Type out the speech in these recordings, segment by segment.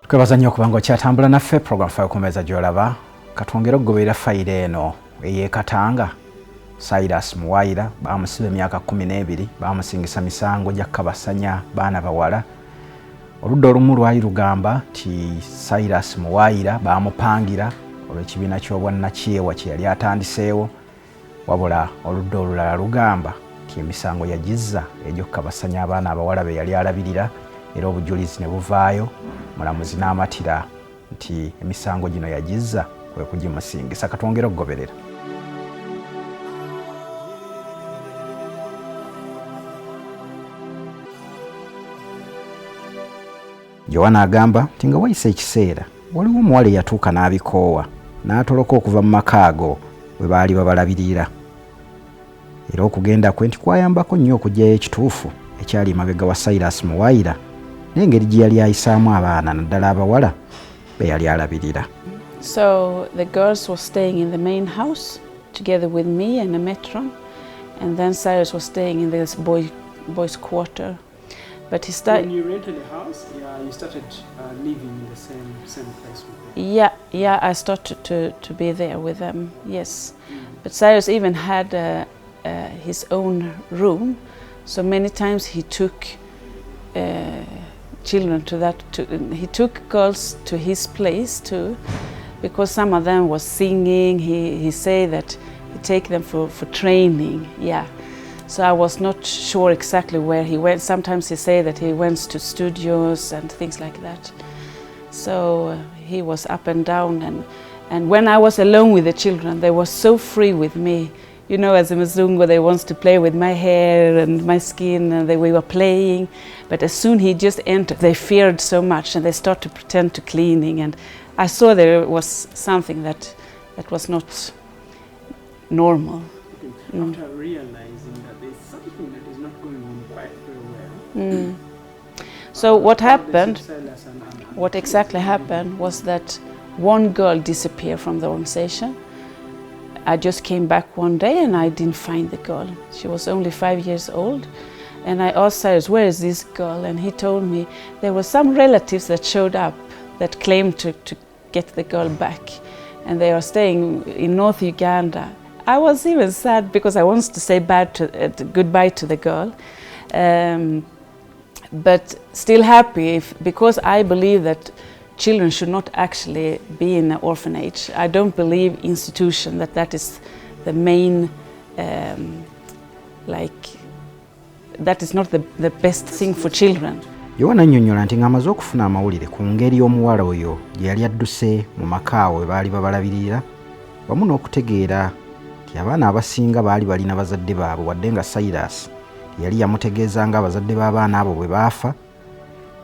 Twebaza nnyo okuba ng'okyatambula naffe program FAYIRO ku meeza gy'olaba katwongera okugoberera fayiro eno ey'ekatanga. Cyrus Muwayira bamusiba emyaka 12 bamusingisa misango gya kabasanya baana bawala. Oludda olumu lwali lugamba nti Cyrus Muwayira bamupangira olw'ekibiina ky'obwannakyewa kye yali atandiseewo, wabula oludda olulala lugamba nti emisango yagizza egy'okukabasanya abaana abawala be yali alabirira, era obujulizi ne buvaayo, mulamuzi n'amatira nti emisango gino yagizza kwe kugimusingisa. Katwongera okugoberera. Joanna agamba nti nga wayise ekiseera waliwo omuwala eyatuuka n'abikoowa n'atoloka okuva mu maka ago bwe baali babalabirira, era okugenda kwe nti kwayambako nnyo okuggyayo ekituufu ekyali emabega wa Cyrus Muwayira n'engeri gye yali ayisaamu abaana naddala abawala be yali alabirira. So the girls were staying in the main house together with me and a matron, and then Cyrus was staying in this boys' quarter. But he started. When you rented a house, you started living in the same place with them. Yeah, I started to be there with them. Yes, but Cyrus even had his own room, so many times he took children to that. He took girls to his place too, because some of them was singing. He said that he take them for training. Yeah. So I was not sure exactly where he went. Sometimes he said that he went to studios and things like that. So he was up and down, and when I was alone with the children, they were so free with me. You know, as a Mzungu, they want to play with my hair and my skin, and we were playing. But as soon he just entered, they feared so much, and they started to pretend to cleaning. And I saw there was something that was not normal. After realizing that there's something that is not going on quite very well. So what happened, what exactly happened was that one girl disappeared from the organization. I just came back one day and I didn't find the girl. She was only 5 years old. And I asked Cyrus, where is this girl? And he told me there were some relatives that showed up that claimed to get the girl back. And they are staying in North Uganda. I was even sad because I wanted to say goodbye to the girl, but still happy because I believe that children should not actually be in an orphanage. I don't believe institution that is the main, that is not the best thing for children. Joanna annyonnyola nti ng'amaze okufuna amawulire ku ngeri omuwala oyo gye yali adduse mu maka awo we baali babalabirira, wamu n'okutegeera nti abaana abasinga baali balina bazadde baabwe, wadde nga Cyrus yali yamutegeeza nga abazadde b'abaana abo bwe baafa,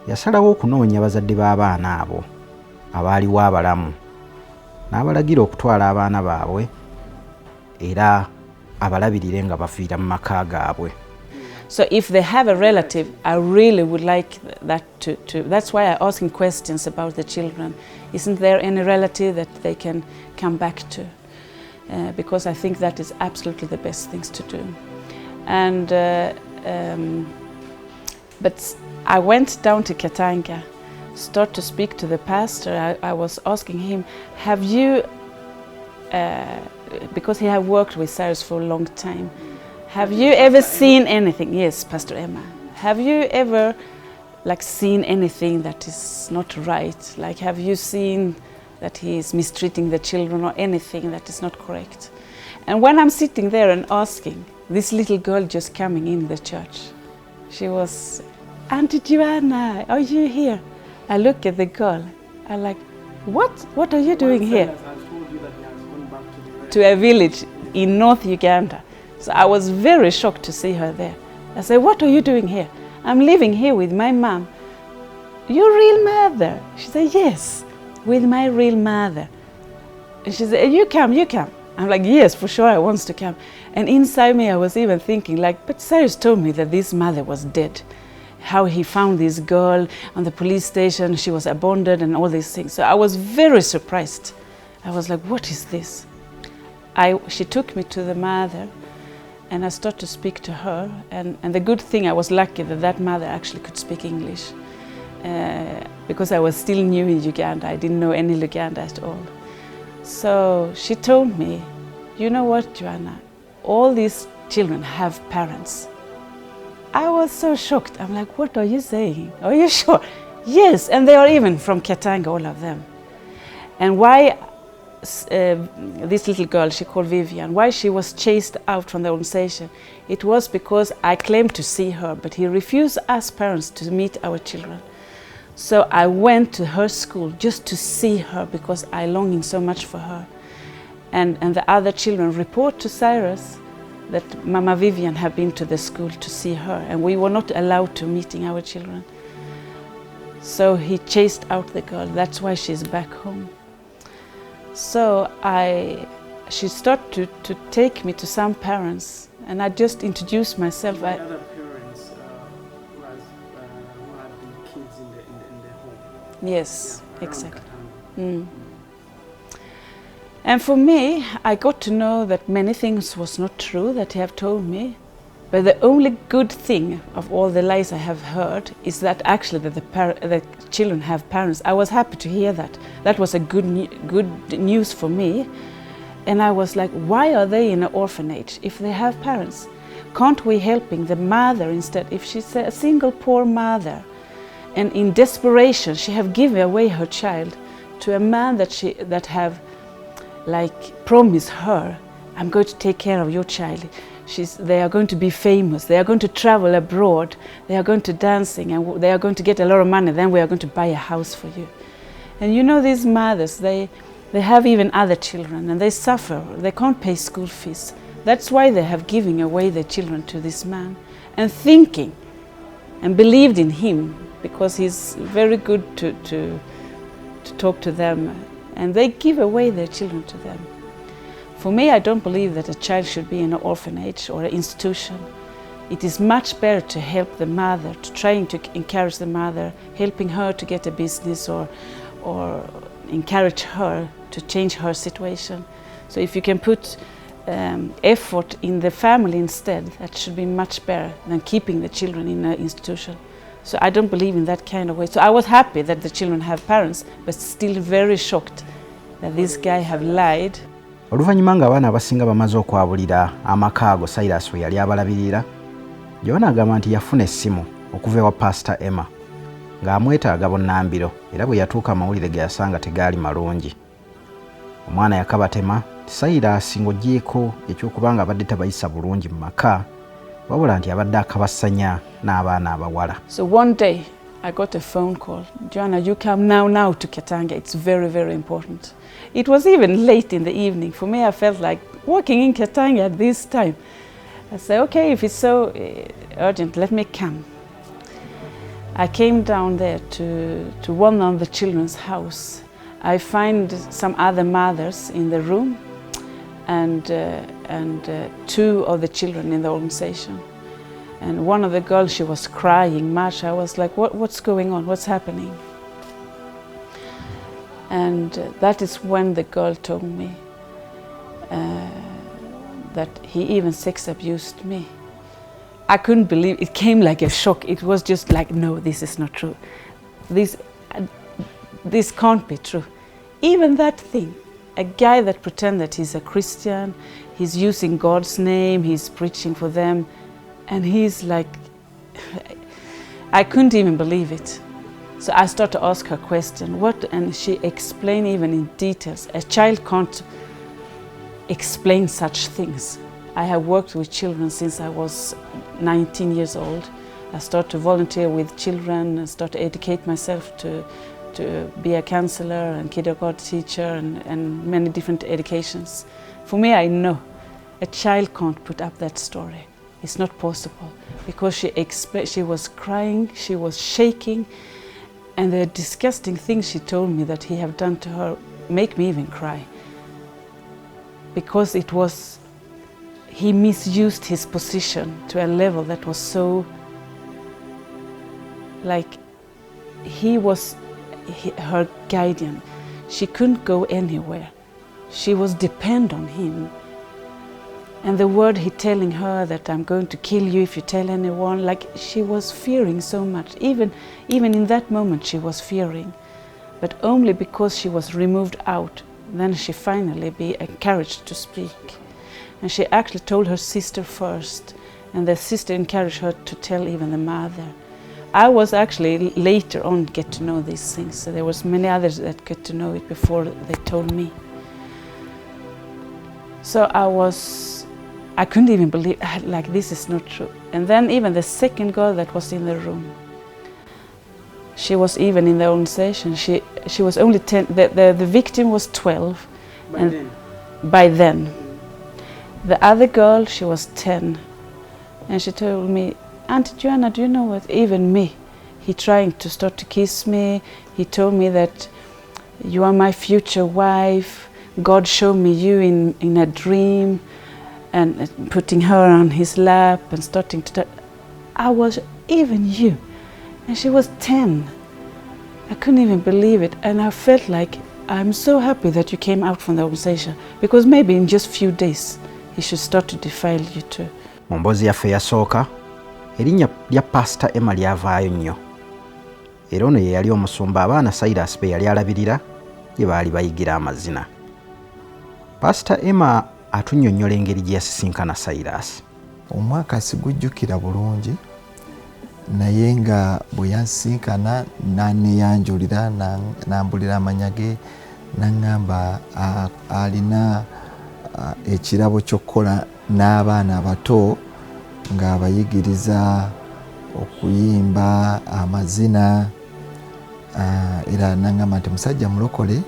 yasalawo okunoonya bazadde b'abaana abo abaaliwo abalamu, n'abalagira okutwala abaana baabwe era abalabirire nga bafiira mu maka gaabwe. So if they have a relative, I really would like that to that's why I'm asking questions about the children. Isn't there any relative that they can come back to? Because I think that is absolutely the best things to do. And but I went down to Katanga, start to speak to the pastor. I was asking him, have you, because he had worked with Cyrus for a long time, have you ever seen anything? Yes, Pastor Emma. Have you ever seen anything that is not right? Like, have you seen that he is mistreating the children or anything that is not correct? And when I'm sitting there and asking, this little girl just coming in the church, she was, Auntie Joanna, are you here? I look at the girl, I'm like, what are you doing here? To a village in North Uganda. So I was very shocked to see her there. I said, what are you doing here? I'm living here with my mom. Your real mother? She said, yes, with my real mother. And she said, you come. I'm like, yes, for sure I want to come. And inside me I was even thinking but Cyrus told me that this mother was dead. How he found this girl on the police station, she was abandoned and all these things. So I was very surprised. I was like, what is this? She took me to the mother and I started to speak to her. And the good thing, I was lucky that mother actually could speak English. because I was still new in Uganda. I didn't know any Luganda at all. So she told me, you know what, Joanna, all these children have parents. I was so shocked. I'm like, what are you saying? Are you sure? Yes, and they are even from Katanga, all of them. And why this little girl, she called Vivian, why she was chased out from the organization, it was because I claimed to see her, but he refused us parents to meet our children. So I went to her school just to see her because I longing so much for her. And the other children report to Cyrus that Mama Vivian had been to the school to see her, and we were not allowed to meeting our children. So he chased out the girl. That's why she's back home. So she started to take me to some parents, and I just introduced myself. The other parents who had the kids in the home. Yes, Yeah, exactly. And for me, I got to know that many things was not true that he have told me. But the only good thing of all the lies I have heard is that actually the children have parents. I was happy to hear that. That was a good news for me. And I was like, why are they in an orphanage if they have parents? Can't we helping the mother instead? If she's a single poor mother and in desperation she have given away her child to a man that have like promised her, I'm going to take care of your child. They are going to be famous, they are going to travel abroad, they are going to dancing, and they are going to get a lot of money, then we are going to buy a house for you. And you know, these mothers, they have even other children and they suffer, they can't pay school fees. That's why they have given away their children to this man and thinking and believed in him because he's very good to talk to them, and they give away their children to them. For me, I don't believe that a child should be in an orphanage or an institution. It is much better to help the mother, trying to encourage the mother, helping her to get a business or encourage her to change her situation. So if you can put effort in the family instead, that should be much better than keeping the children in an institution. So I don't believe in that kind of way. So I was happy that the children have parents, but still very shocked that this guy have lied. Oluvannyuma ng'abaana abasinga bamaze okwabulira amaka ago Cyrus we yali abalabirira, Joanna agamba nti yafuna essimu okuva ewa Pastor Emma ng'amwetaaga bunnambiro, era bwe yatuuka amawulire ge yasanga tegaali malungi. Omwana yakabatema nti Cyrus ng'oggyeko ekyokubanga abadde tabayisa bulungi mu maka, wabula nti abadde akabasanya n'abaana abawala. So one day I got a phone call, Joanna, you come now to Katanga, it's very, very important. It was even late in the evening. For me, I felt like walking in Katanga at this time. I said, okay, if it's so urgent, let me come. I came down there to one of the children's house. I find some other mothers in the room and two of the children in the organization. And one of the girls, she was crying much. I was like, what's going on? What's happening? And that is when the girl told me that he even sex abused me. I couldn't believe it. Came like a shock. It was just like, no, this is not true. This can't be true. Even that thing, a guy that pretends that he's a Christian, he's using God's name, he's preaching for them, and he's like, I couldn't even believe it. So I started to ask her question, and she explained even in details. A child can't explain such things. I have worked with children since I was 19 years old. I started to volunteer with children and started to educate myself to be a counselor and kindergarten teacher and many different educations. For me, I know a child can't put up that story. It's not possible because she was crying, she was shaking, and the disgusting things she told me that he have done to her make me even cry. Because he misused his position to a level that was so, like, he was her guardian. She couldn't go anywhere. She was dependent on him. And the word he telling her that I'm going to kill you if you tell anyone, like she was fearing so much. Even in that moment she was fearing. But only because she was removed out, then she finally be encouraged to speak. And she actually told her sister first, and the sister encouraged her to tell even the mother. I was actually later on get to know these things, so there was many others that get to know it before they told me. So I couldn't even believe, like, this is not true. And then even the second girl that was in the room, she was even in the organization. She was only 10, the victim was 12. By then. The other girl, she was 10. And she told me, Auntie Joanna, do you know what, even me, he trying to start to kiss me. He told me that you are my future wife. God showed me you in a dream. And putting her on his lap and starting to talk. I was even you. And she was 10. I couldn't even believe it. And I felt like, I'm so happy that you came out from the organization, because maybe in just few days, he should start to defile you too. Mu mboozi yaffe eyasooka, erinnya lya Pastor Emma lyavaayo nnyo. Era ono ye yali omusumba abaana Cyrus be yali alabirira gye baali bayigira amazina. Pastor Emma atunnyonnyola engeri gye yasisinkana Cyrus. Omwaka sigujjukira bulungi, naye nga bwe yansisinkana n'anneeyanjulira n'ambulira amanya ge, n'aŋŋamba alina ekirabo ky'okukola n'abaana abato ng'abayigiriza okuyimba amazina, era n'aŋŋamba nti musajja mulokole,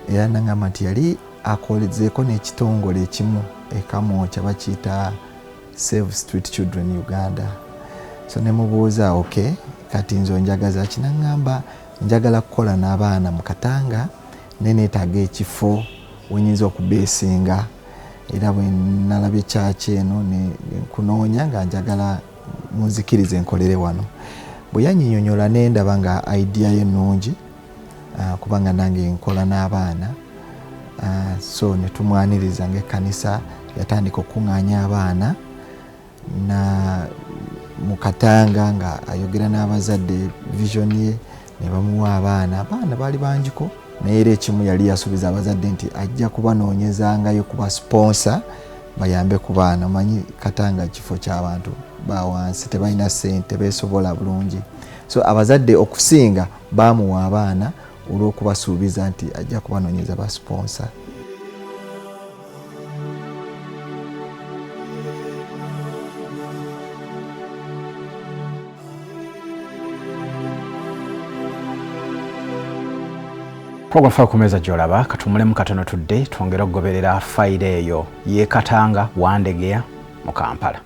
era n'aŋŋamba nti yali akolezeeko n'ekitongole ekimu ekamu kye bakiyita Save Street Children Uganda. So ne mubuuza, okay, kati nzo njagaza ki? N'aŋŋamba njagala kukola n'abaana mu Katanga, ne neetaaga ekifo wenyinza okubeesinga, era bwe nalabye kyaki eno ne nkunoonya nga njagala munzikirize nkolere wano. Bwe yannyonnyola ne ndaba nga idea ye nnungi, kubanga nange nkola n'abaana. So ne tumwaniriza ng'ekkanisa, yatandika okuŋŋaanya abaana na mu Katanga nga ayogera n'abazadde vision ye, ne bamuwa abaana baali bangiko, naye era ekimu yali yasuubiza abazadde nti ajja kubanoonyezangayo kuba sponsor bayambe ku baana. Omanyi Katanga kifo ky'abantu ba wansi, tebalina ssente, beesobola bulungi. So abazadde okusinga baamuwa abaana olw'okubasuubiza nti ajja kubanoonyeza ba sponsor. Program FAYIRO ku meeza gy'olaba, katumulemu katono tudde twongera okugoberera fayiro eyo y'e Katanga Wandegeya mu Kampala.